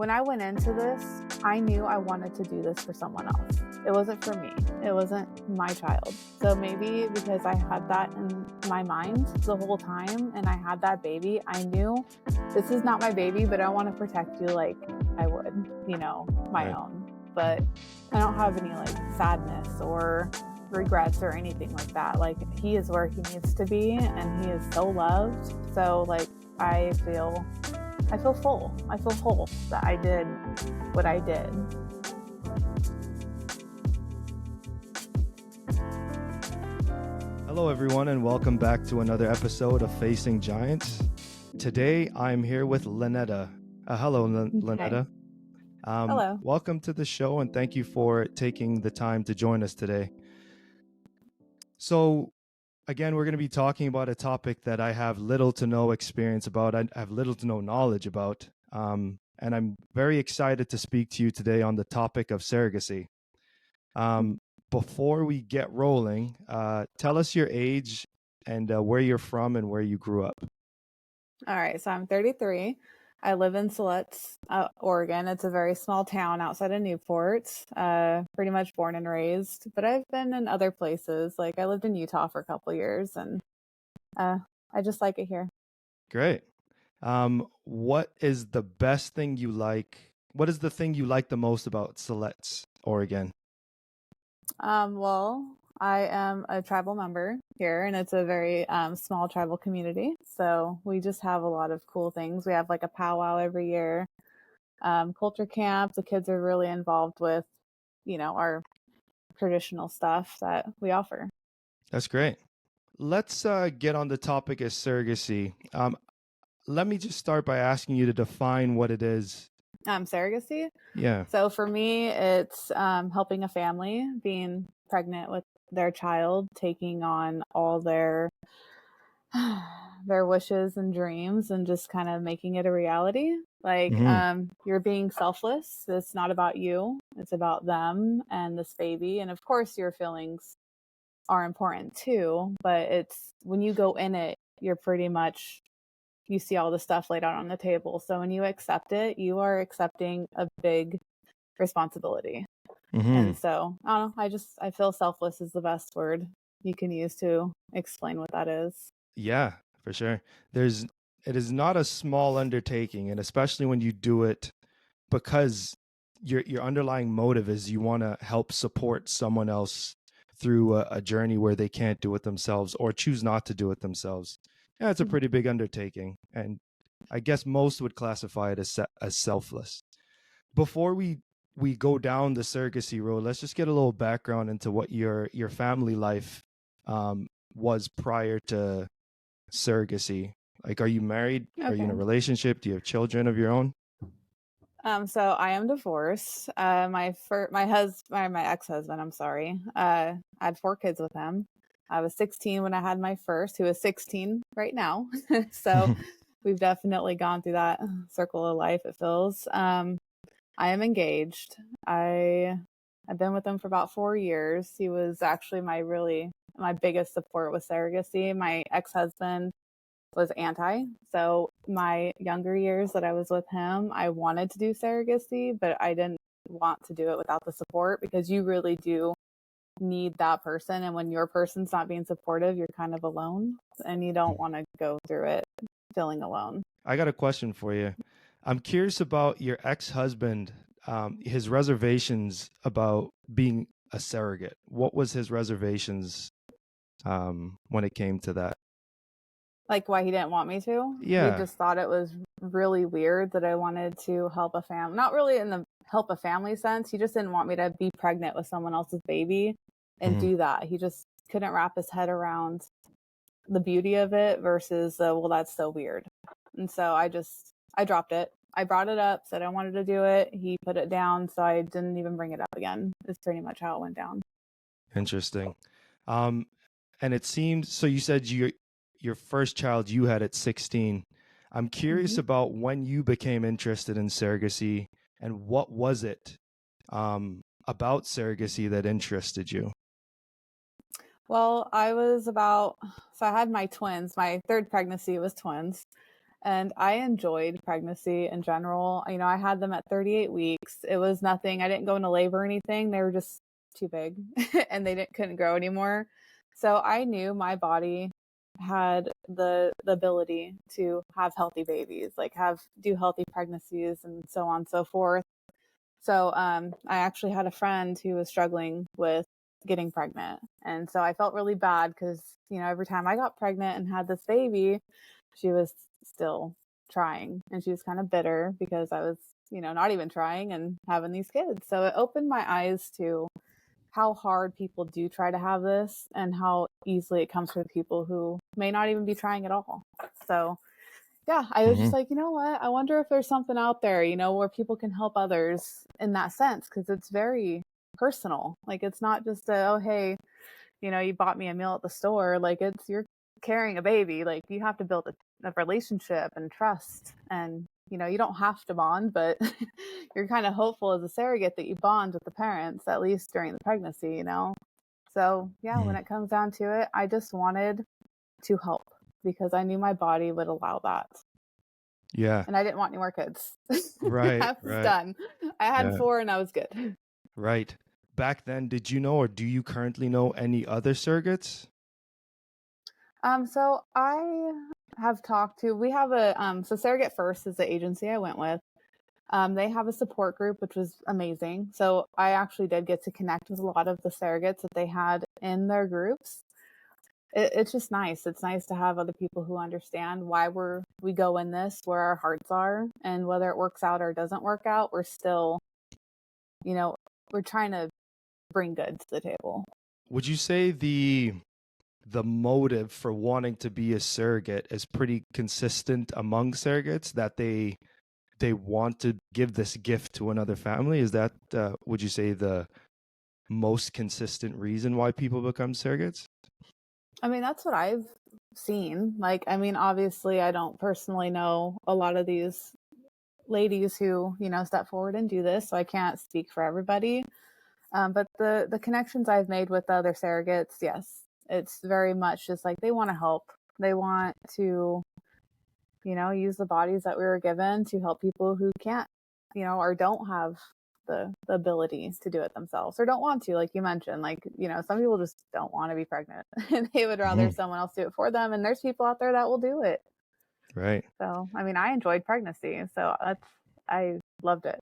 when I went into this, I knew I wanted to do this for someone else. It wasn't for me. It wasn't my child. So maybe because I had that in my mind the whole time and I had that baby, I knew this is not my baby, but I want to protect you like I would, my own. But I don't have any sadness or regrets or anything like that. He is where he needs to be and he is so loved. So I feel full. I feel whole that I did what I did. Hello, everyone, and welcome back to another episode of Facing Giants. Today, I'm here with Lynetta. Hello, Lynetta. Hello. Welcome to the show, and thank you for taking the time to join us today. So, again, we're going to be talking about a topic that I have little to no experience about. I have little to no knowledge about. And I'm very excited to speak to you today on the topic of surrogacy. Before we get rolling, tell us your age and where you're from and where you grew up. All right. So I'm 33. I live in Siletz, Oregon. It's a very small town outside of Newport, pretty much born and raised, but I've been in other places. I lived in Utah for a couple of years and I just like it here. Great. What is the best thing you like? What is the thing you like the most about Siletz, Oregon? Well, I am a tribal member here, and it's a very small tribal community. So we just have a lot of cool things. We have a powwow every year, culture camp. The kids are really involved with, our traditional stuff that we offer. That's great. Let's get on the topic of surrogacy. Let me just start by asking you to define what it is. Surrogacy? Yeah. So for me, it's helping a family being pregnant with their child, taking on all their wishes and dreams and just kind of making it a reality. You're being selfless. It's not about you. It's about them and this baby. And of course your feelings are important too, but it's when you go in it, you're pretty much, you see all the stuff laid out on the table. So when you accept it, you are accepting a big responsibility. And so I don't know, I feel selfless is the best word you can use to explain what that is. Yeah, for sure. It is not a small undertaking, and especially when you do it because your underlying motive is you want to help support someone else through a journey where they can't do it themselves or choose not to do it themselves. Yeah, it's a pretty big undertaking, and I guess most would classify it as selfless. Before we go down the surrogacy road, let's just get a little background into what your family life was prior to surrogacy. Are you married? Okay. Are you in a relationship? Do you have children of your own? So I am divorced. My ex-husband, I'm sorry. I had 4 kids with him. I was 16 when I had my first, who is 16 right now. So we've definitely gone through that circle of life, it feels. I am engaged. I've been with him for about 4 years. He was actually my biggest support with surrogacy. My ex-husband was anti. So my younger years that I was with him, I wanted to do surrogacy, but I didn't want to do it without the support because you really do need that person. And when your person's not being supportive, you're kind of alone and you don't want to go through it feeling alone. I got a question for you. I'm curious about your ex-husband, his reservations about being a surrogate. What was his reservations when it came to that? Why he didn't want me to? Yeah. He just thought it was really weird that I wanted to help a family. Not really in the help a family sense. He just didn't want me to be pregnant with someone else's baby and do that. He just couldn't wrap his head around the beauty of it versus, well, that's so weird. And so I dropped it. I brought it up, said I wanted to do it. He put it down, so I didn't even bring it up again. It's pretty much how it went down. Interesting. And it seemed, so you said your first child you had at 16. I'm curious about when you became interested in surrogacy and what was it about surrogacy that interested you? Well, I had my twins. My third pregnancy was twins. And I enjoyed pregnancy in general. You know, I had them at 38 weeks. It was nothing. I didn't go into labor or anything. They were just too big and they couldn't grow anymore. So I knew my body had the ability to have healthy babies, like do healthy pregnancies and so on and so forth. So I actually had a friend who was struggling with getting pregnant. And so I felt really bad because, you know, every time I got pregnant and had this baby, she was still trying. And she was kind of bitter because I was, you know, not even trying and having these kids. So it opened my eyes to how hard people do try to have this and how easily it comes for the people who may not even be trying at all. So yeah, I was just like, you know what? I wonder if there's something out there, you know, where people can help others in that sense, because it's very personal. Like, it's not just oh, hey, you know, you bought me a meal at the store. Like, it's you're carrying a baby. Like, you have to build a relationship and trust. And, you know, you don't have to bond, but you're kind of hopeful as a surrogate that you bond with the parents, at least during the pregnancy, you know? So, yeah, when it comes down to it, I just wanted to help because I knew my body would allow that. Yeah. And I didn't want any more kids. Right. I was Right. done. I had Yeah. 4 and I was good. Right. Back then, did you know, or do you currently know any other surrogates? So I have talked to, we have so Surrogate First is the agency I went with. They have a support group, which was amazing. So I actually did get to connect with a lot of the surrogates that they had in their groups. It's just nice. It's nice to have other people who understand why we go in this, where our hearts are, and whether it works out or doesn't work out, we're still, you know, we're trying to bring good to the table. Would you say the motive for wanting to be a surrogate is pretty consistent among surrogates, that they want to give this gift to another family? Is that would you say the most consistent reason why people become surrogates? I mean, that's what I've seen. Like, I mean, obviously, I don't personally know a lot of these ladies who, you know, step forward and do this, so I can't speak for everybody. But the connections I've made with the other surrogates, yes, it's very much just like they want to help. They want to, you know, use the bodies that we were given to help people who can't, you know, or don't have the ability to do it themselves or don't want to, like you mentioned. Like, you know, some people just don't want to be pregnant and they would rather someone else do it for them. And there's people out there that will do it. Right. So, I mean, I enjoyed pregnancy, so I loved it.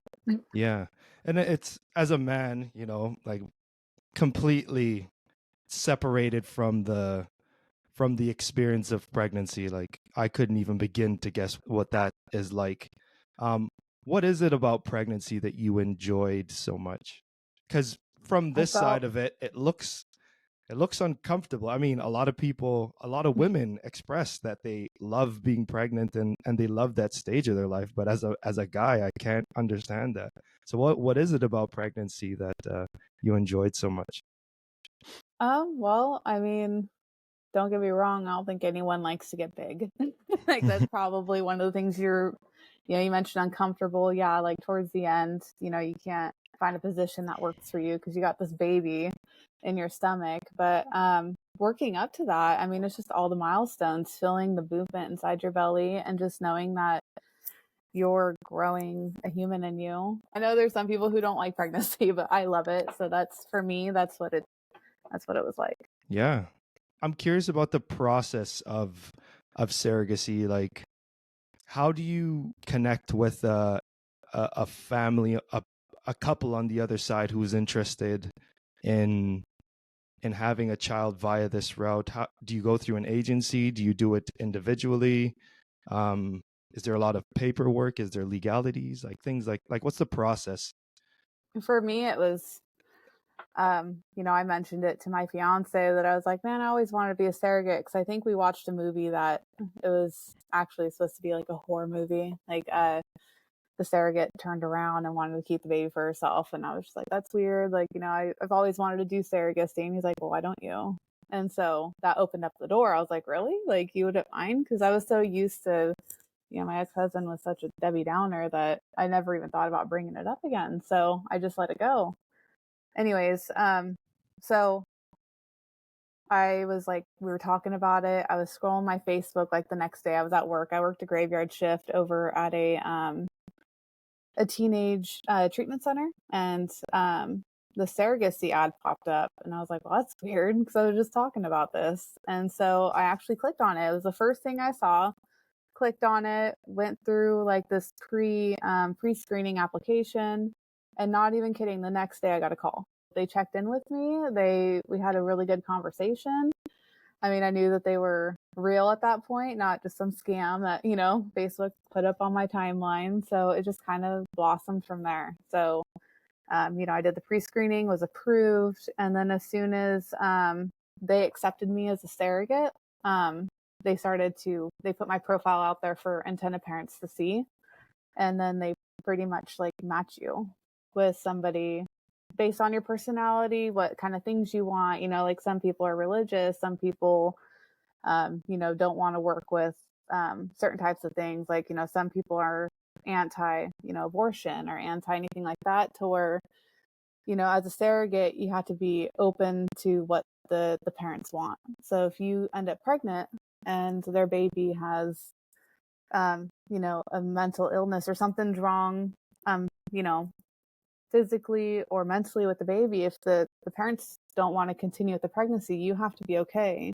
Yeah. And it's, as a man, you know, like completely separated from the experience of pregnancy. Like, I couldn't even begin to guess what that is like. What is it about pregnancy that you enjoyed so much? Because from I this felt side of it, it looks uncomfortable. I mean, a lot of people, a lot of women express that they love being pregnant and they love that stage of their life. But as a guy, I can't understand that. So what is it about pregnancy that you enjoyed so much? well, I mean, don't get me wrong, I don't think anyone likes to get big. Like, that's probably one of the things you know, you mentioned uncomfortable. Yeah, like towards the end, you know, you can't find a position that works for you because you got this baby in your stomach. But working up to that, I mean, it's just all the milestones, feeling the movement inside your belly and just knowing that you're growing a human in you. I know there's some people who don't like pregnancy, but I love it. So that's, for me, that's what it was like. Yeah. I'm curious about the process of surrogacy. Like, how do you connect with a family, a couple on the other side who's interested in having a child via this route? How do you go through an agency? Do you do it individually? Is there a lot of paperwork? Is there legalities, like things like what's the process? For me, it was, you know, I mentioned it to my fiance that I was like, man, I always wanted to be a surrogate because I think we watched a movie that it was actually supposed to be like a horror movie. Like, the surrogate turned around and wanted to keep the baby for herself. And I was just like, that's weird. Like, you know, I've always wanted to do surrogacy. And he's like, well, why don't you? And so that opened up the door. I was like, really? Like, you wouldn't mind? Because I was so used to, you know, my ex-husband was such a Debbie Downer that I never even thought about bringing it up again. So I just let it go. Anyways, so I was like, we were talking about it. I was scrolling my Facebook like the next day. I was at work. I worked a graveyard shift over at a teenage treatment center, and the surrogacy ad popped up, and I was like, well, that's weird, because I was just talking about this. And so I actually clicked on it. It was the first thing I saw. Clicked on it, went through like this pre-screening application, and not even kidding, the next day I got a call. They checked in with me. We had a really good conversation. I mean, I knew that they were real at that point, not just some scam that, Facebook put up on my timeline. So it just kind of blossomed from there. So, I did the pre-screening, was approved. And then as soon as they accepted me as a surrogate, they put my profile out there for intended parents to see. And then they pretty much like match you with somebody based on your personality, what kind of things you want. Like some people are religious, some people, don't want to work with certain types of things. Like, some people are anti, abortion or anti anything like that, to where, as a surrogate, you have to be open to what the parents want. So if you end up pregnant and their baby has, a mental illness or something's wrong, physically or mentally with the baby, if the parents don't want to continue with the pregnancy, you have to be okay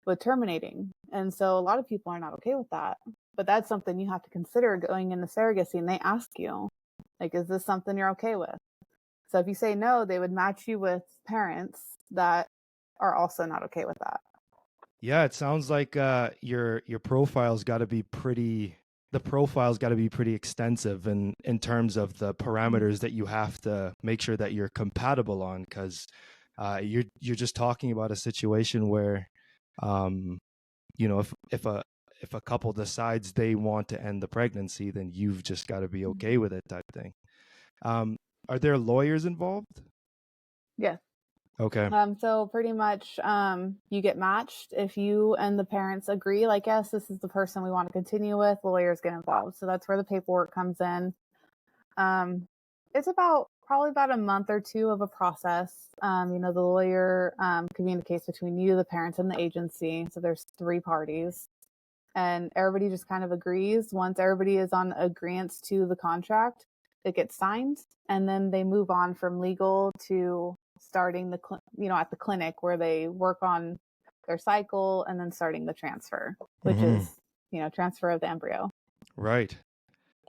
with terminating. And so a lot of people are not okay with that. But that's something you have to consider going into surrogacy, and they ask you, like, is this something you're okay with? So if you say no, they would match you with parents that are also not okay with that. Yeah, it sounds like your profile's got to be pretty. The profile's got to be pretty extensive in terms of the parameters that you have to make sure that you're compatible on, because you're just talking about a situation where, if a couple decides they want to end the pregnancy, then you've just got to be okay with it, type thing. Are there lawyers involved? Yes. Okay. So pretty much, you get matched if you and the parents agree, like, yes, this is the person we want to continue with. Lawyers get involved. So that's where the paperwork comes in. It's probably about a month or two of a process. The lawyer communicates between you, the parents, and the agency. So there's 3 parties, and everybody just kind of agrees. Once everybody is on agreement to the contract, it gets signed, and then they move on from legal to starting at the clinic, where they work on their cycle, and then starting the transfer, which is, transfer of the embryo. Right.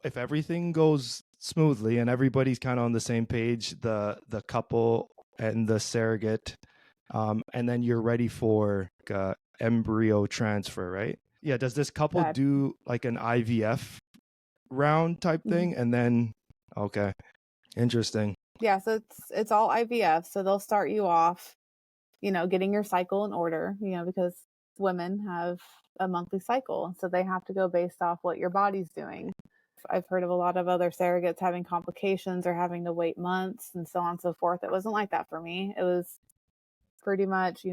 If everything goes smoothly and everybody's kind of on the same page, the couple and the surrogate, and then you're ready for embryo transfer, right? Yeah. Does this couple do like an IVF round type thing? And then, okay, interesting. Yeah, so it's all IVF. So they'll start you off, getting your cycle in order, because women have a monthly cycle. So they have to go based off what your body's doing. I've heard of a lot of other surrogates having complications or having to wait months and so on and so forth. It wasn't like that for me. It was pretty much,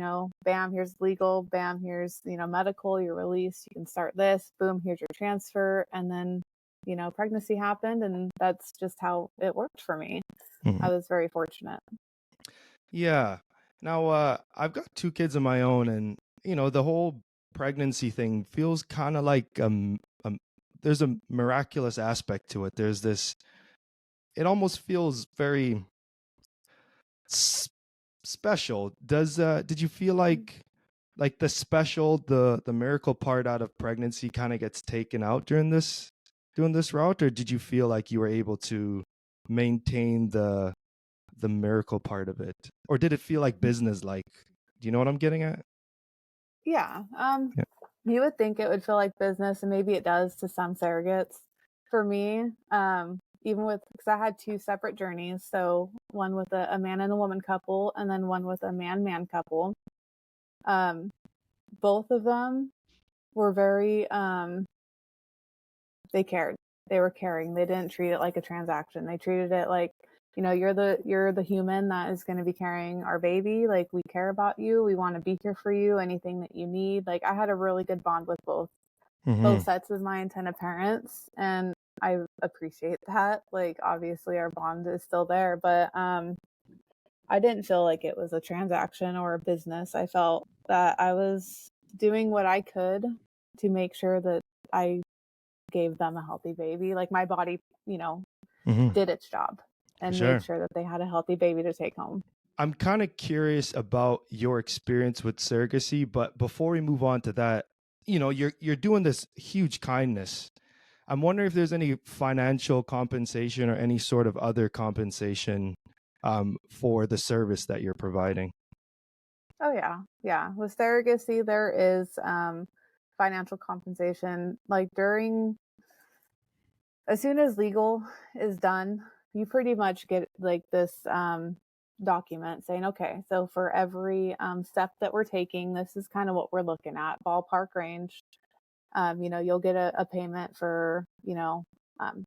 bam, here's legal, bam, here's, medical, you're released, you can start this, boom, here's your transfer. And then, pregnancy happened, and that's just how it worked for me. I was very fortunate. Yeah. Now, I've got 2 kids of my own, and, the whole pregnancy thing feels kind of like, there's a miraculous aspect to it. There's this, it almost feels very special. Did you feel like the special, the miracle part out of pregnancy kind of gets taken out during this route, or did you feel like you were able to maintain the miracle part of it, or did it feel like business like? Do you know what I'm getting at? Yeah. You would think it would feel like business, and maybe it does to some surrogates. For me, because I had 2 separate journeys, so one with a man and a woman couple, and then one with a man couple. Both of them were very, they cared. They were caring. They didn't treat it like a transaction. They treated it like, you're the human that is going to be carrying our baby. Like, we care about you. We want to be here for you. Anything that you need. Like, I had a really good bond with both sets of my intended parents, and I appreciate that. Like, obviously our bond is still there, but I I didn't feel like it was a transaction or a business. I felt that I was doing what I could to make sure that I gave them a healthy baby. Like my body, did its job For and made sure. sure that they had a healthy baby to take home. I'm kind of curious about your experience with surrogacy, but before we move on to that, you're doing this huge kindness. I'm wondering if there's any financial compensation or any sort of other compensation for the service that you're providing. Oh yeah. Yeah. With surrogacy, there is financial compensation. Like as soon as legal is done, you pretty much get like this document saying, okay, so for every step that we're taking, this is kind of what we're looking at, ballpark range. You'll get a payment for, um,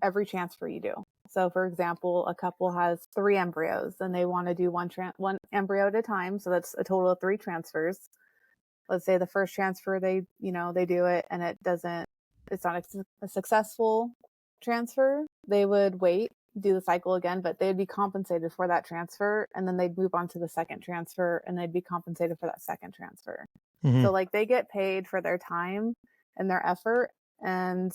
every transfer you do. So for example, a couple has 3 embryos and they want to do one embryo at a time. So that's a total of 3 transfers. Let's say the first transfer, they do it and it's not a successful transfer. They would wait, do the cycle again, but they'd be compensated for that transfer. And then they'd move on to the second transfer and they'd be compensated for that second transfer. Mm-hmm. So like they get paid for their time and their effort, and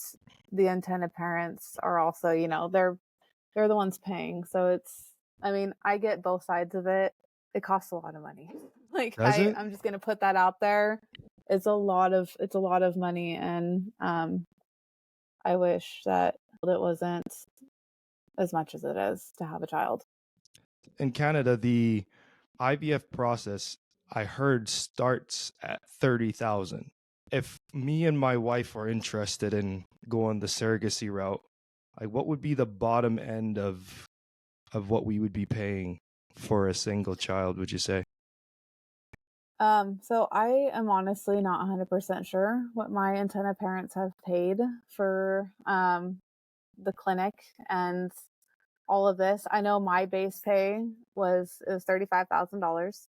the intended parents are also, they're the ones paying. So I get both sides of it. It costs a lot of money. Like Does it? I'm just gonna put that out there. It's a lot of money, and I wish that it wasn't as much as it is to have a child. In Canada, the IVF process, I heard, starts at 30,000. If me and my wife are interested in going the surrogacy route, like what would be the bottom end of what we would be paying for a single child, would you say? So I am honestly not 100% sure what my intended parents have paid for the clinic and all of this. I know my base pay was $35,000,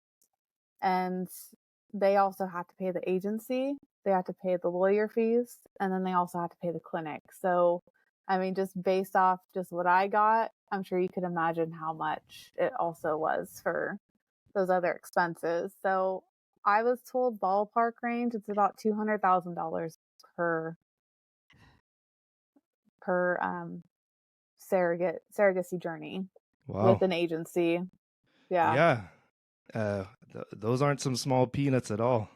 and they also have to pay the agency, they have to pay the lawyer fees, and then they also have to pay the clinic. So, just based off just what I got, I'm sure you could imagine how much it also was for those other expenses. So, I was told ballpark range, it's about $200,000 per per surrogacy journey Wow. with an agency. Yeah. Yeah. Those aren't some small peanuts at all.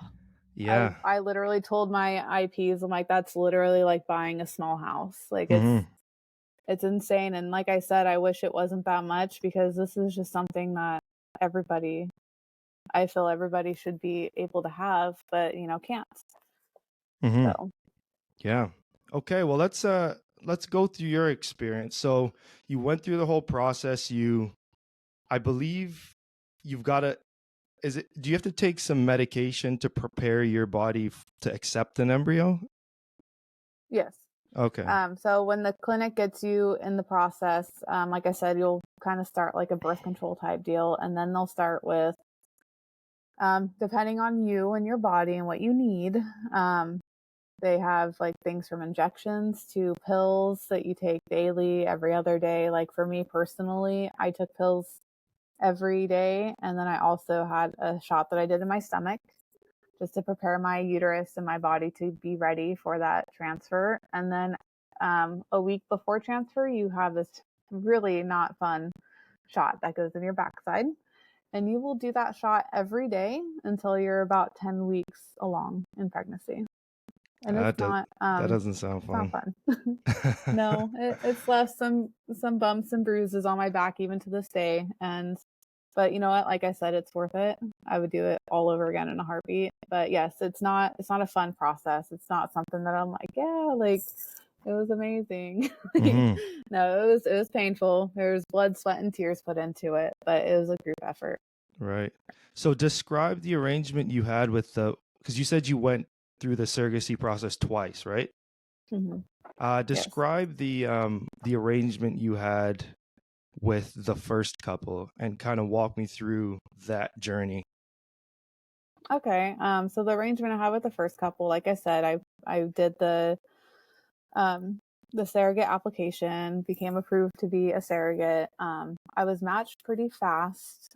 I Yeah. I literally told my IPs, I'm like, that's literally like buying a small house. Like Mm-hmm. it's insane. And like I said, I wish it wasn't that much, because this is just something that everybody I feel everybody should be able to have, but can't. Mm-hmm. So Yeah. Okay, well let's go through your experience. So you went through the whole process. I believe you've got to do you have to take some medication to prepare your body to accept an embryo? yes. Okay. So when the clinic gets you in the process, like I said, you'll kind of start like a birth control type deal, and then they'll start with, depending on you and your body and what you need, they have like things from injections to pills that you take daily, every other day. Like for me personally, I took pills every day. And then I also had a shot that I did in my stomach just to prepare my uterus and my body to be ready for that transfer. And then a week before transfer, you have this really not fun shot that goes in your backside. And you will do that shot every day until you're about 10 weeks along in pregnancy. And That does, that doesn't sound it's not fun. fun. No, it's left some bumps and bruises on my back even to this day. But you know what? Like I said, it's worth it. I would do it all over again in a heartbeat. But yes, it's not a fun process. It's not something that I'm like, yeah, like it was amazing. Mm-hmm. No, it was painful. There's blood, sweat, and tears put into it, but it was a group effort. Right. So describe the arrangement you had with because you said you went through the surrogacy process twice, right? Mm-hmm. Yes. Describe the arrangement you had with the first couple and kind of walk me through that journey. Okay. So the arrangement I had with the first couple, like I said, I did the the surrogate application, became approved to be a surrogate. I was matched pretty fast.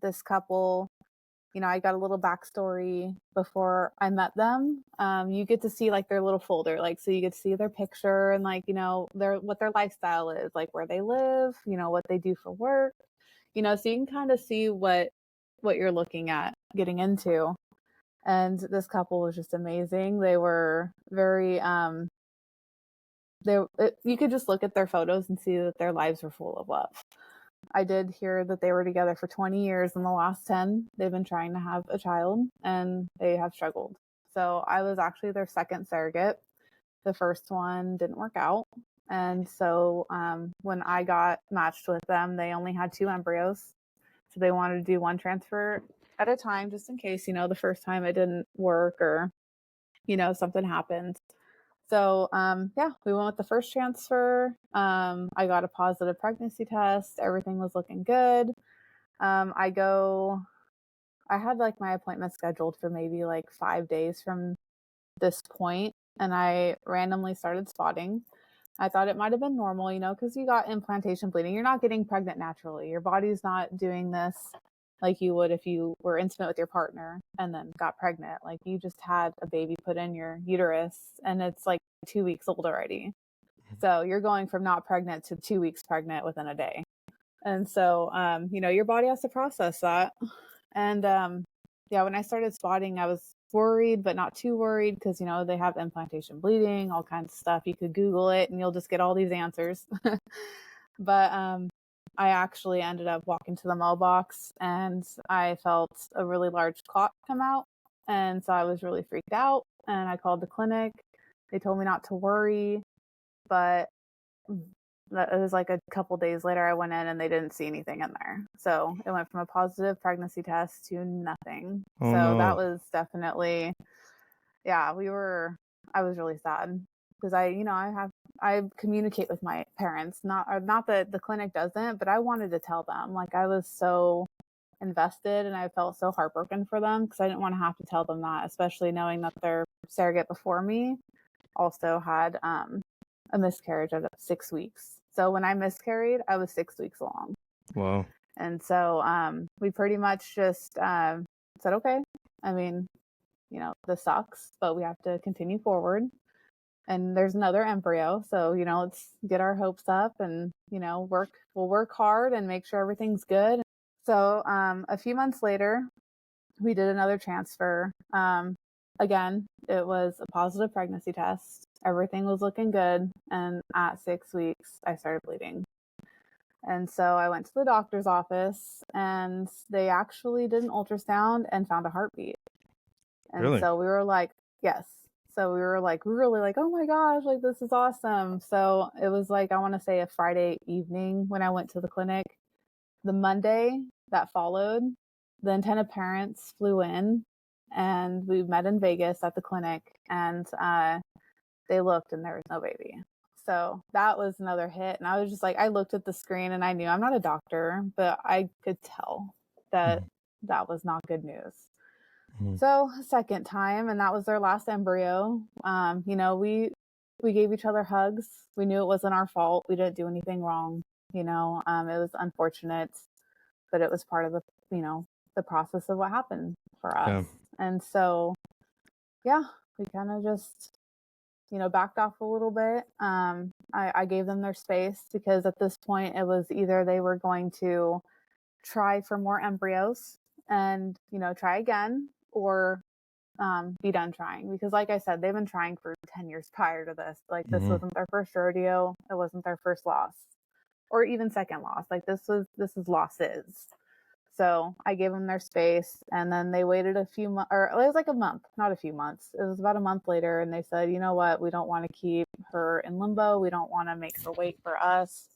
This couple, I got a little backstory before I met them. You get to see like their little folder, like, so you get to see their picture and like, what their lifestyle is, like where they live, what they do for work, so you can kind of see what you're looking at getting into. And this couple was just amazing. They were very, you could just look at their photos and see that their lives were full of love. I did hear that they were together for 20 years. In the last 10, they've been trying to have a child and they have struggled. So I was actually their second surrogate. The first one didn't work out. And so when I got matched with them, they only had 2 embryos. So they wanted to do one transfer at a time, just in case, the first time it didn't work or, something happened. So, we went with the first transfer. I got a positive pregnancy test. Everything was looking good. I had like my appointment scheduled for maybe like 5 days from this point, and I randomly started spotting. I thought it might have been normal, because you got implantation bleeding. You're not getting pregnant naturally. Your body's not doing this like you would if you were intimate with your partner and then got pregnant. Like you just had a baby put in your uterus and it's like 2 weeks old already. So you're going from not pregnant to 2 weeks pregnant within a day. And so, your body has to process that. And when I started spotting, I was worried, but not too worried because, they have implantation bleeding, all kinds of stuff. You could Google it and you'll just get all these answers. But I actually ended up walking to the mailbox and I felt a really large clot come out. And so I was really freaked out and I called the clinic. They told me not to worry, but it was like a couple days later I went in and they didn't see anything in there. So it went from a positive pregnancy test to nothing. Oh, so no. That was definitely, I was really sad because I communicate with my parents, not that the clinic doesn't, but I wanted to tell them. Like I was so invested and I felt so heartbroken for them because I didn't want to have to tell them that, especially knowing that their surrogate before me also had a miscarriage at 6 weeks. So when I miscarried, I was 6 weeks along. Wow. And so we pretty much just said, okay, I mean, this sucks, but we have to continue forward. And there's another embryo. So, let's get our hopes up and, we'll work hard and make sure everything's good. So a few months later, we did another transfer. Again, it was a positive pregnancy test. Everything was looking good. And at 6 weeks, I started bleeding. And so I went to the doctor's office and they actually did an ultrasound and found a heartbeat. And Really? so we were like, yes. So we were like, really like, oh my gosh, like this is awesome. So it was like, I want to say a Friday evening when I went to the clinic. The Monday that followed, the intended parents flew in and we met in Vegas at the clinic and they looked and there was no baby. So that was another hit. And I was just like, I looked at the screen and I knew I'm not a doctor, but I could tell that that was not good news. So second time, and that was their last embryo. We gave each other hugs. We knew it wasn't our fault. We didn't do anything wrong. It was unfortunate, but it was part of the process of what happened for us. Yeah. And so, we kind of just, backed off a little bit. I gave them their space because at this point it was either they were going to try for more embryos and, try again or be done trying. Because like I said, they've been trying for 10 years prior to this. Like this wasn't their first rodeo. It wasn't their first loss or even second loss. Like this is losses. So I gave them their space and then they waited a few months, or it was like a month, not a few months. It was about a month later. And they said, you know what? We don't want to keep her in limbo. We don't want to make her wait for us.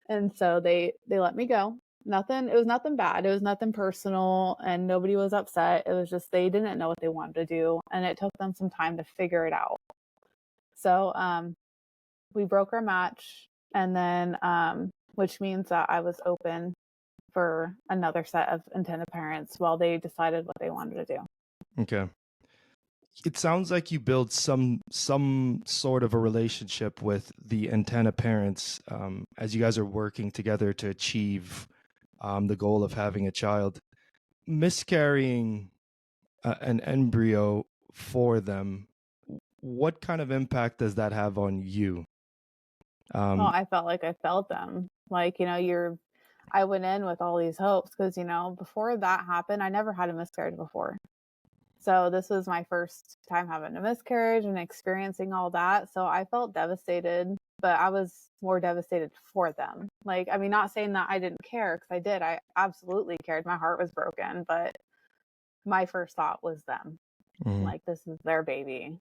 And so they let me go. It was nothing bad. It was nothing personal and nobody was upset. It was just, they didn't know what they wanted to do. And it took them some time to figure it out. So we broke our match and then, which means that I was open for another set of intended parents while they decided what they wanted to do. Okay. it sounds like you build some sort of a relationship with the antenna parents as you guys are working together to achieve the goal of having a child. Miscarrying an embryo for them, what kind of impact does that have on you? Well, I felt like I felt them. Like, I went in with all these hopes because, before that happened, I never had a miscarriage before. So this was my first time having a miscarriage and experiencing all that. So I felt devastated, but I was more devastated for them. Like, I mean, not saying that I didn't care, because I did. I absolutely cared. My heart was broken, but my first thought was them. Like, this is their baby.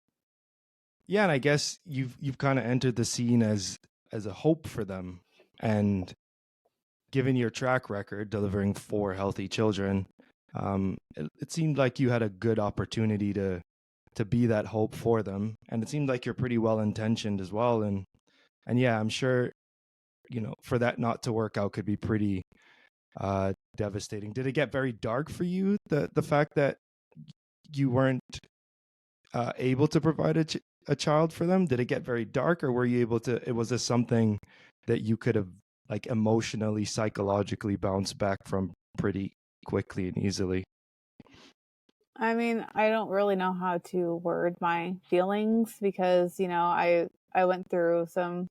Yeah, and I guess you've kind of entered the scene as a hope for them, and given your track record delivering 4 healthy children, it seemed like you had a good opportunity to be that hope for them, and it seemed like you're pretty well intentioned as well. And yeah, I'm sure for that not to work out could be pretty devastating. Did it get very dark for you, the fact that you weren't able to provide a child for them? Did it get very dark, or were you able to? Was this something that you could have like emotionally, psychologically bounced back from pretty quickly and easily? I mean, I don't really know how to word my feelings because, I went through some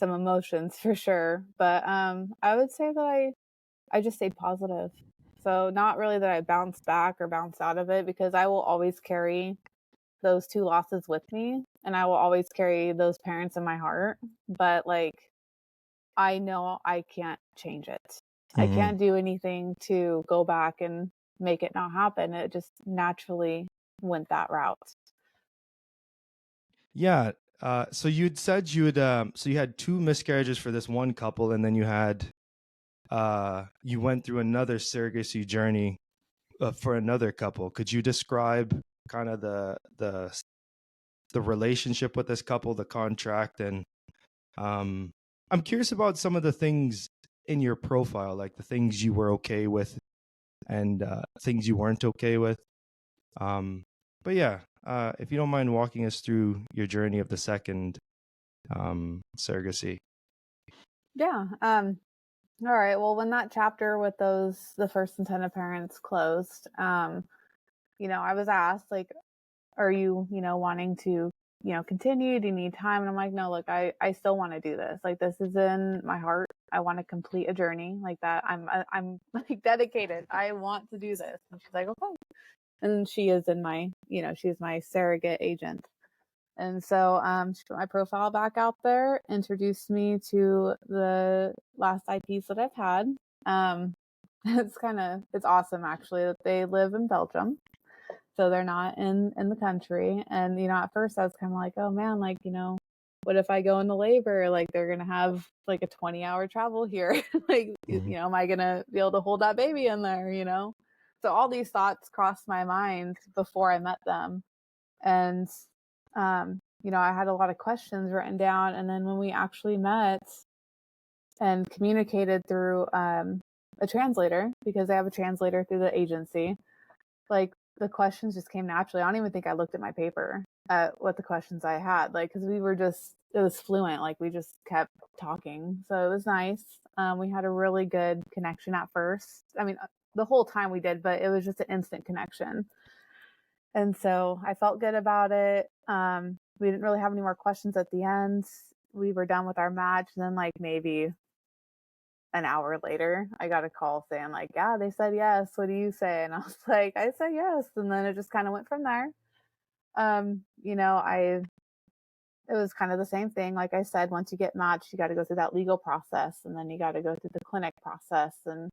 emotions for sure, but I would say that I just stayed positive. So not really that I bounced back or bounced out of it, because I will always carry those 2 losses with me, and I will always carry those parents in my heart, but like, I know I can't change it. I Mm-hmm. can't do anything to go back and make it not happen. It just naturally went that route. Yeah. So you'd said so you had 2 miscarriages for this one couple, and then you went through another surrogacy journey for another couple. Could you describe kind of the relationship with this couple, the contract, and I'm curious about some of the things in your profile, like the things you were okay with and things you weren't okay with. But yeah, if you don't mind walking us through your journey of the second surrogacy. Yeah. All right. Well, when that chapter with the first and 10 parents closed, I was asked, like, are you, wanting to, continue? Do you need time? And I'm like, no, look, I still want to do this. Like, this is in my heart. I want to complete a journey like that. I'm like dedicated. I want to do this. And she's like, okay. And she is she's my surrogate agent. And so she put my profile back out there, introduced me to the last IPs that I've had. Um, it's awesome actually that they live in Belgium. So they're not in the country. And, at first I was kind of like, oh man, like, what if I go into labor? Like, they're going to have like a 20-hour travel here. Like, am I going to be able to hold that baby in there, So all these thoughts crossed my mind before I met them. And, I had a lot of questions written down. And then when we actually met and communicated through a translator, because they have a translator through the agency, like, the questions just came naturally. I don't even think I looked at my paper at what the questions I had, like, because it was fluent. Like, we just kept talking. So it was nice. We had a really good connection at first. I mean, the whole time we did, but it was just an instant connection. And so I felt good about it. We didn't really have any more questions at the end. We were done with our match. And then, like, maybe an hour later, I got a call saying, like, yeah, they said yes. What do you say? And I was like, I said yes. And then it just kind of went from there. It was kind of the same thing. Like I said, once you get matched, you got to go through that legal process, and then you got to go through the clinic process. And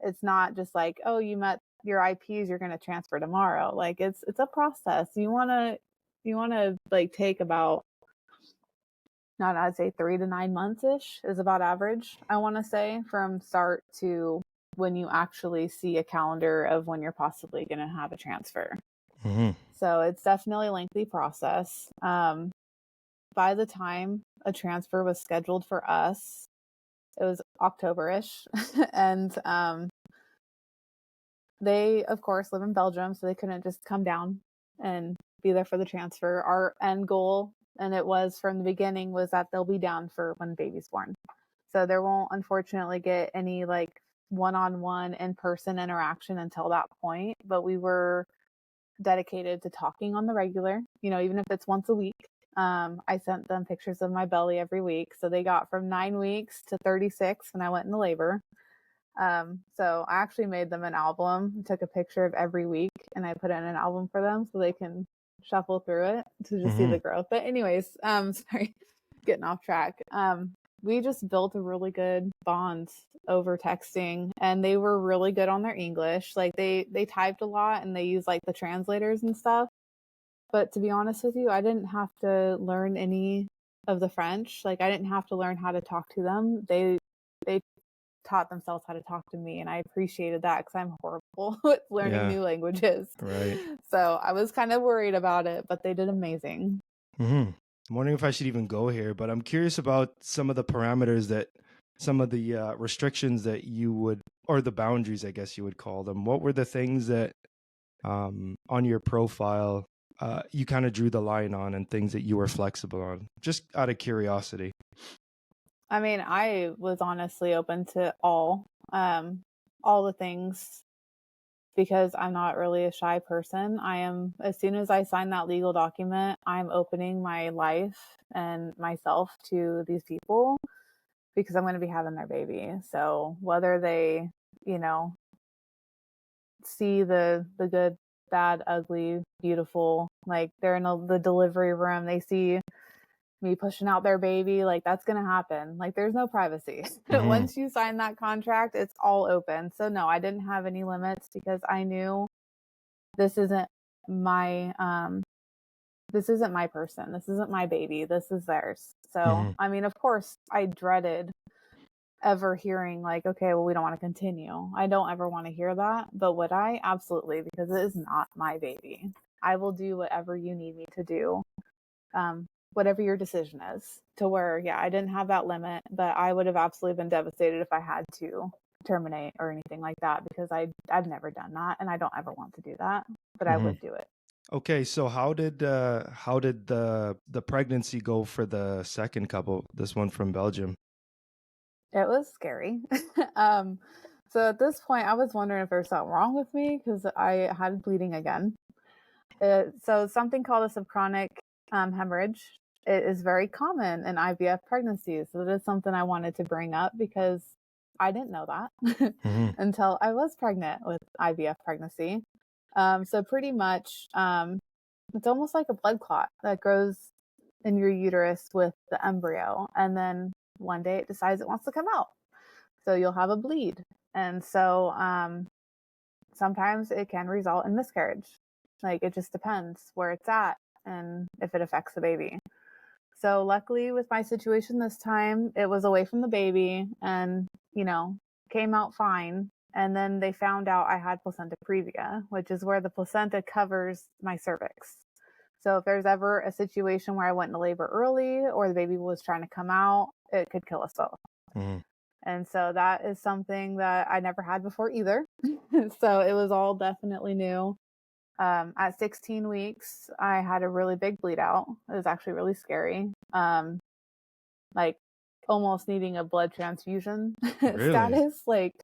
it's not just like, oh, you met your IPs, you're going to transfer tomorrow. Like, it's a process. You want to like take about, not, I'd say 3 to 9 months ish is about average, I want to say, from start to when you actually see a calendar of when you're possibly going to have a transfer. Mm-hmm. So it's definitely a lengthy process. By the time a transfer was scheduled for us, it was October-ish. And they, of course, live in Belgium, so they couldn't just come down and be there for the transfer. Our end goal, and it was from the beginning, was that they'll be down for when baby's born. So there won't unfortunately get any like one-on-one in-person interaction until that point. But we were dedicated to talking on the regular, even if it's once a week. I sent them pictures of my belly every week. So they got from 9 weeks to 36 when I went into labor. So I actually made them an album, took a picture of every week, and I put it in an album for them so they can shuffle through it to just see the growth. But anyways, sorry, getting off track. We just built a really good bond over texting, and they were really good on their English. Like they typed a lot and they used like the translators and stuff. But to be honest with you, I didn't have to learn any of the French. Like I didn't have to learn how to talk to them. They taught themselves how to talk to me, and I appreciated that because I'm horrible with learning new languages. Right. So I was kind of worried about it, but they did amazing. I'm wondering if I should even go here, but I'm curious about some of the parameters some of the restrictions that you would, or the boundaries, I guess you would call them. What were the things that on your profile you kind of drew the line on, and things that you were flexible on, just out of curiosity? I mean, I was honestly open to all the things because I'm not really a shy person. As soon as I sign that legal document, I'm opening my life and myself to these people because I'm going to be having their baby. So whether they, see the good, bad, ugly, beautiful, like they're in the delivery room, they see me pushing out their baby, like that's going to happen. Like there's no privacy. Once you sign that contract, it's all open. So no, I didn't have any limits because I knew this isn't my person. This isn't my baby. This is theirs. So, I mean, of course I dreaded ever hearing like, okay, well, we don't want to continue. I don't ever want to hear that. But would I? Absolutely, because it is not my baby. I will do whatever you need me to do. Whatever your decision is, to where, I didn't have that limit, but I would have absolutely been devastated if I had to terminate or anything like that, because I've never done that and I don't ever want to do that, but I would do it. Okay, so how did the pregnancy go for the second couple, this one from Belgium? It was scary. So at this point, I was wondering if there was something wrong with me because I had bleeding again. So something called a subchronic hemorrhage. It is very common in IVF pregnancies. So it is something I wanted to bring up because I didn't know that until I was pregnant with IVF pregnancy. So pretty much, it's almost like a blood clot that grows in your uterus with the embryo. And then one day it decides it wants to come out. So you'll have a bleed. And so sometimes it can result in miscarriage. Like it just depends where it's at and if it affects the baby. So luckily with my situation this time, it was away from the baby and, came out fine. And then they found out I had placenta previa, which is where the placenta covers my cervix. So if there's ever a situation where I went into labor early or the baby was trying to come out, it could kill us both. And so that is something that I never had before either. So it was all definitely new. At 16 weeks, I had a really big bleed out. It was actually really scary. Like almost needing a blood transfusion status. Like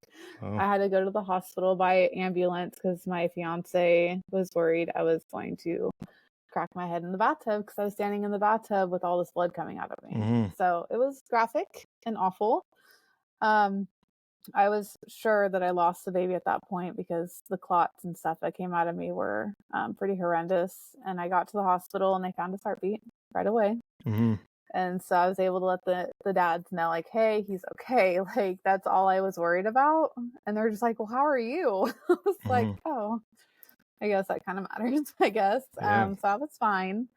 I had to go to the hospital by ambulance because my fiance was worried I was going to crack my head in the bathtub because I was standing in the bathtub with all this blood coming out of me. So it was graphic and awful. I was sure that I lost the baby at that point because the clots and stuff that came out of me were pretty horrendous. And I got to the hospital and they found his heartbeat right away. And so I was able to let the dads know, like, hey, he's okay. Like, that's all I was worried about. And they're just like, well, how are you? I was like, oh, I guess that kind of matters, I guess. So I was fine.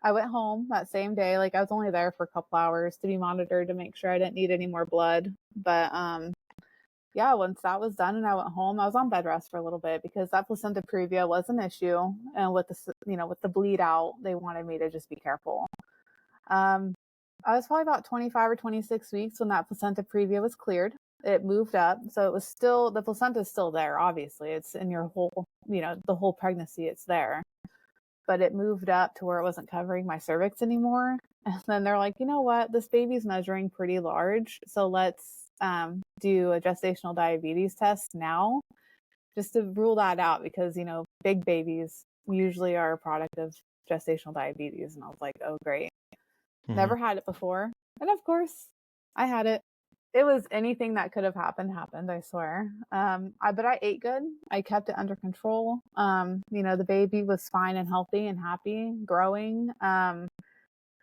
I went home that same day. Like, I was only there for a couple hours to be monitored to make sure I didn't need any more blood. But once that was done and I went home, I was on bed rest for a little bit because that placenta previa was an issue. And with the bleed out, they wanted me to just be careful. I was probably about 25 or 26 weeks when that placenta previa was cleared. It moved up. So it was still, the placenta is still there. Obviously it's in your whole, the whole pregnancy, it's there. but it moved up to where it wasn't covering my cervix anymore. And then they're like, you know what? This baby's measuring pretty large. So let's do a gestational diabetes test now, just to rule that out, because, you know, big babies usually are a product of gestational diabetes. And I was like, oh, great. Never had it before. And of course, I had it. It was anything that could have happened, I swear. But I ate good. I kept it under control. You know, the baby was fine and healthy and happy, growing.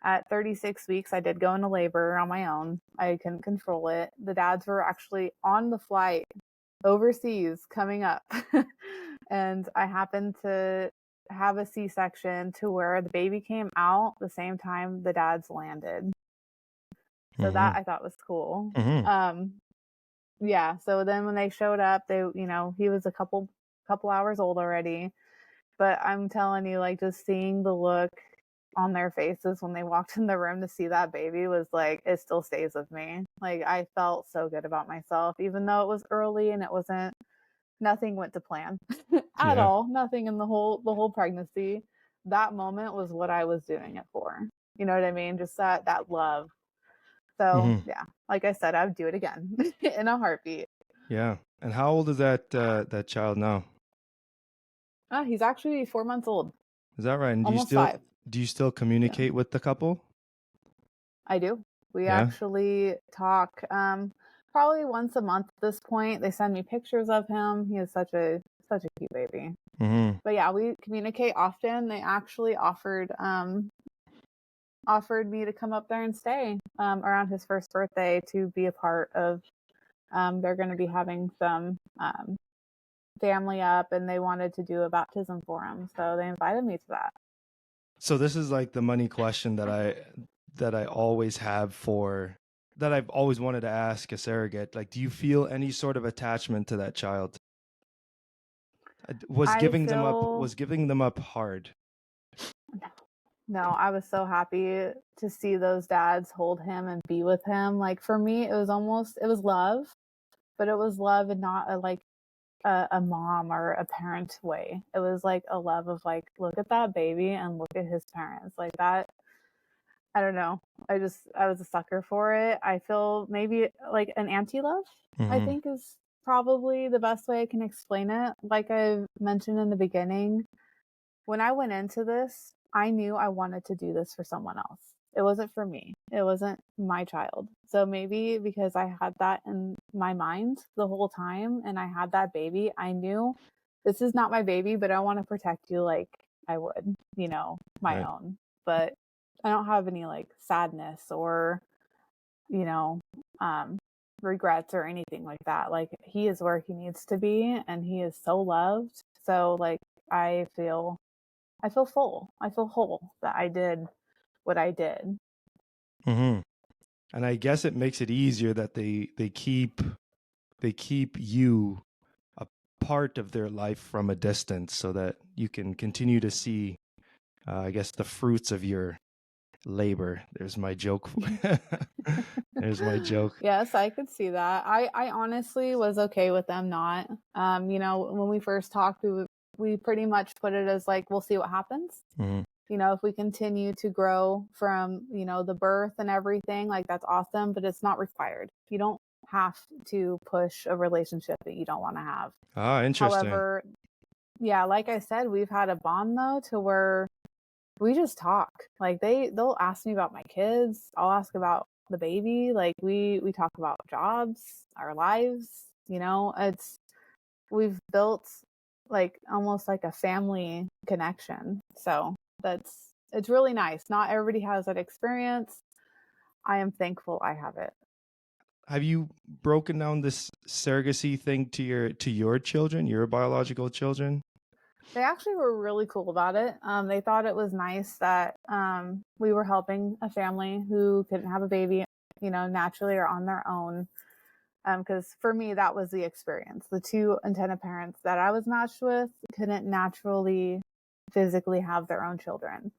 At 36 weeks, I did go into labor on my own. I couldn't control it. The dads were actually on the flight overseas coming up. And I happened to have a C-section to where the baby came out the same time the dads landed. So that I thought was cool. Yeah. So then when they showed up, they, you know, he was a couple hours old already. But I'm telling you, like, just seeing the look on their faces when they walked in the room to see that baby was like, it still stays with me. Like, I felt so good about myself, even though it was early and nothing went to plan at all. Nothing in the whole pregnancy. That moment was what I was doing it for. You know what I mean? Just that love. So yeah, like I said, I would do it again in a heartbeat. Yeah. And how old is that child now? He's actually 4 months old. Is that right? And Almost 5. do you still communicate with the couple? I do. We actually talk probably once a month at this point. They send me pictures of him. He is such a cute baby. But yeah, we communicate often. They actually offered me to come up there and stay around his first birthday to be a part of. They're going to be having some family up, and they wanted to do a baptism for him, so they invited me to that. So this is like the money question that I always have that I've always wanted to ask a surrogate. Like, do you feel any sort of attachment to that child? Was giving them up hard? No, I was so happy to see those dads hold him and be with him. Like, for me, it was love, but it was love and not a mom or a parent way. It was like a love of like, look at that baby and look at his parents. Like that, I don't know. I was a sucker for it. I feel maybe like an auntie love, I think, is probably the best way I can explain it. Like I mentioned in the beginning, when I went into this, I knew I wanted to do this for someone else. It wasn't for me. It wasn't my child. So maybe because I had that in my mind the whole time and I had that baby, I knew this is not my baby, but I want to protect you like I would, you know, my own. But I don't have any like sadness or, you know, regrets or anything like that. Like, he is where he needs to be and he is so loved. So like, I feel full. I feel whole that I did what I did. And I guess it makes it easier that they keep you a part of their life from a distance, so that you can continue to see, I guess, the fruits of your labor. There's my joke. There's my joke. Yes, I could see that. I honestly was okay with them not. You know, when we first talked, we pretty much put it as like, we'll see what happens. You know, if we continue to grow from, you know, the birth and everything, like, that's awesome, but it's not required. You don't have to push a relationship that you don't want to have. Interesting. However, yeah, like I said, we've had a bond though to where we just talk. Like, they'll ask me about my kids. I'll ask about the baby. Like, we talk about jobs, our lives, you know. We've built like almost like a family connection. So it's really nice. Not everybody has that experience. I am thankful I have it. Have you broken down this surrogacy thing to your children, your biological children? They actually were really cool about it. They thought it was nice that we were helping a family who couldn't have a baby, you know, naturally or on their own. Because for me, that was the experience. The 2 antenna parents that I was matched with couldn't naturally physically have their own children.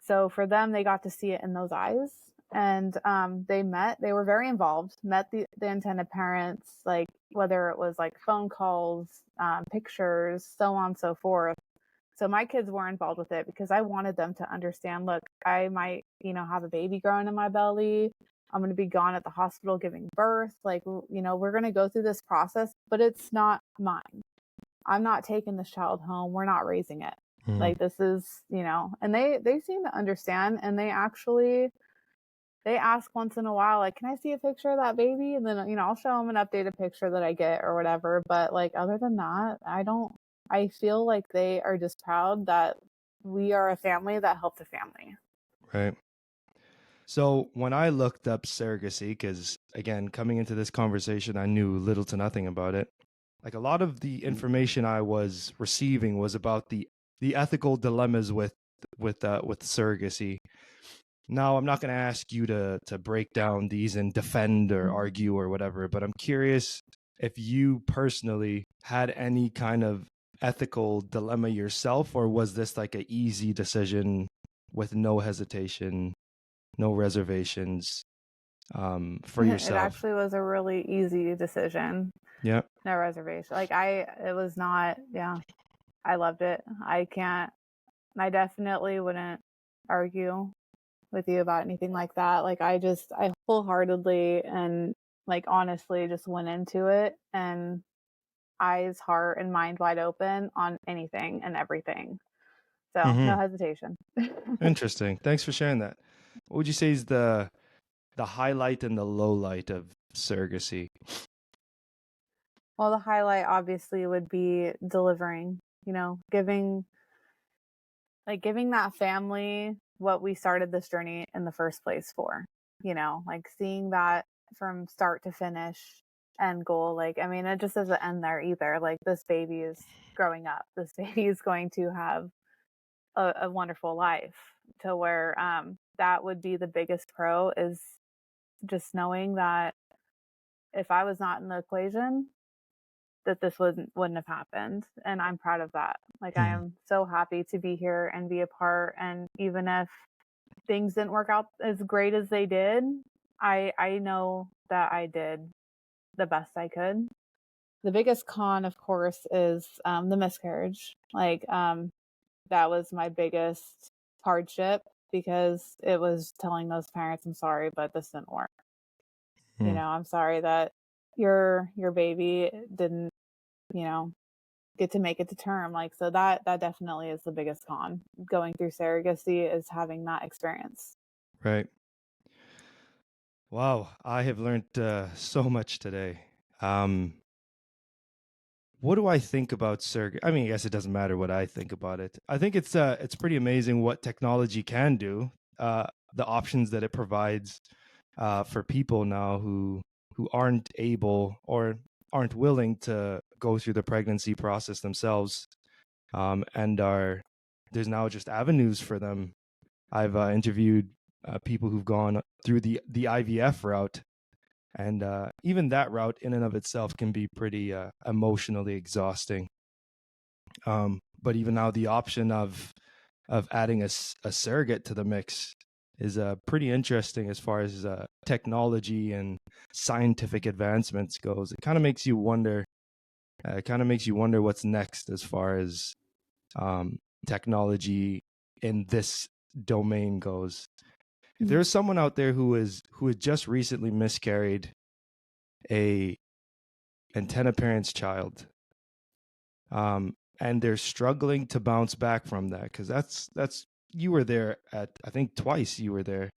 So for them, they got to see it in those eyes. And they were very involved, met the antenna parents, like whether it was like phone calls, pictures, so on and so forth. So my kids were involved with it because I wanted them to understand, look, I might, have a baby growing in my belly. I'm going to be gone at the hospital giving birth. Like, we're going to go through this process, but it's not mine. I'm not taking this child home. We're not raising it. Like, this is, and they seem to understand, and they ask once in a while, like, can I see a picture of that baby? And then, I'll show them an updated picture that I get or whatever. But like, other than that, I feel like they are just proud that we are a family that helped a family. Right. So when I looked up surrogacy, because again, coming into this conversation, I knew little to nothing about it. Like, a lot of the information I was receiving was about the ethical dilemmas with surrogacy. Now, I'm not going to ask you to break down these and defend or argue or whatever, but I'm curious if you personally had any kind of ethical dilemma yourself, or was this like an easy decision with no hesitation, no reservations, for yourself? It actually was a really easy decision. Yeah. No reservation. Like, it was not, I loved it. I definitely wouldn't argue with you about anything like that. Like, I wholeheartedly and like honestly just went into it, and eyes, heart, and mind wide open on anything and everything. So no hesitation. Interesting. Thanks for sharing that. What would you say is the highlight and the low light of surrogacy? Well, the highlight obviously would be delivering, giving that family what we started this journey in the first place for, like seeing that from start to finish end goal. Like, I mean, it just doesn't end there either. Like, this baby is growing up. This baby is going to have a wonderful life, to where that would be the biggest pro, is just knowing that if I was not in the equation, that this wouldn't have happened. And I'm proud of that. Like, I am so happy to be here and be a part. And even if things didn't work out as great as they did, I know that I did the best I could. The biggest con, of course, is the miscarriage. Like, that was my biggest hardship, because it was telling those parents, I'm sorry, but this didn't work. I'm sorry that your baby didn't, get to make it to term. Like, so that definitely is the biggest con going through surrogacy, is having that experience. Right. Wow, I have learned so much today. What do I think about surrogate? I mean, I guess it doesn't matter what I think about it. I think it's pretty amazing what technology can do. The options that it provides for people now who aren't able or aren't willing to go through the pregnancy process themselves, and there's now just avenues for them. I've interviewed people who've gone through the IVF route, and even that route in and of itself can be pretty emotionally exhausting. But even now, the option of adding a surrogate to the mix is pretty interesting as far as technology and scientific advancements goes. It kind of makes you wonder. What's next as far as technology in this domain goes. If there's someone out there who had just recently miscarried a antenna parent's child, and they're struggling to bounce back from that, because that's you were there at, I think twice you were there,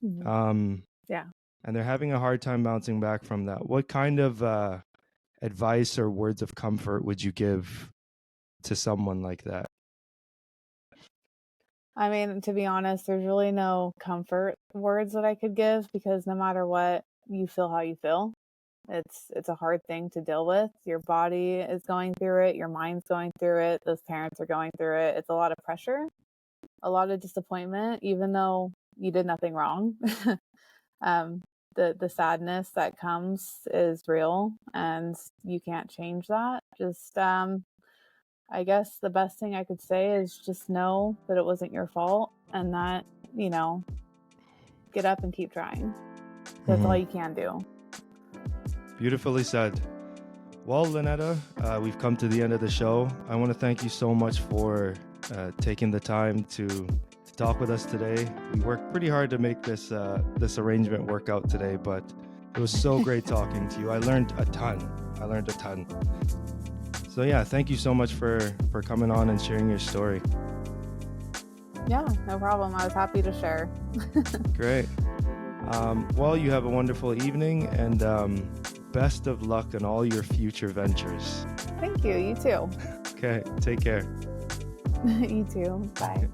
Yeah. and they're having a hard time bouncing back from that. What kind of advice or words of comfort would you give to someone like that? I mean, to be honest, there's really no comfort words that I could give, because no matter what, you feel how you feel. It's a hard thing to deal with. Your body is going through it. Your mind's going through it. Those parents are going through it. It's a lot of pressure, a lot of disappointment, even though you did nothing wrong. The sadness that comes is real, and you can't change that. Just I guess the best thing I could say is just know that it wasn't your fault, and that, get up and keep trying. That's all you can do. Beautifully said. Well, Lynetta, we've come to the end of the show. I want to thank you so much for taking the time to talk with us today. We worked pretty hard to make this arrangement work out today, but it was so great talking to you. I learned a ton. So yeah, thank you so much for coming on and sharing your story. Yeah, no problem. I was happy to share. Great. Well, you have a wonderful evening, and best of luck in all your future ventures. Thank you. You too. Okay, take care. You too. Bye.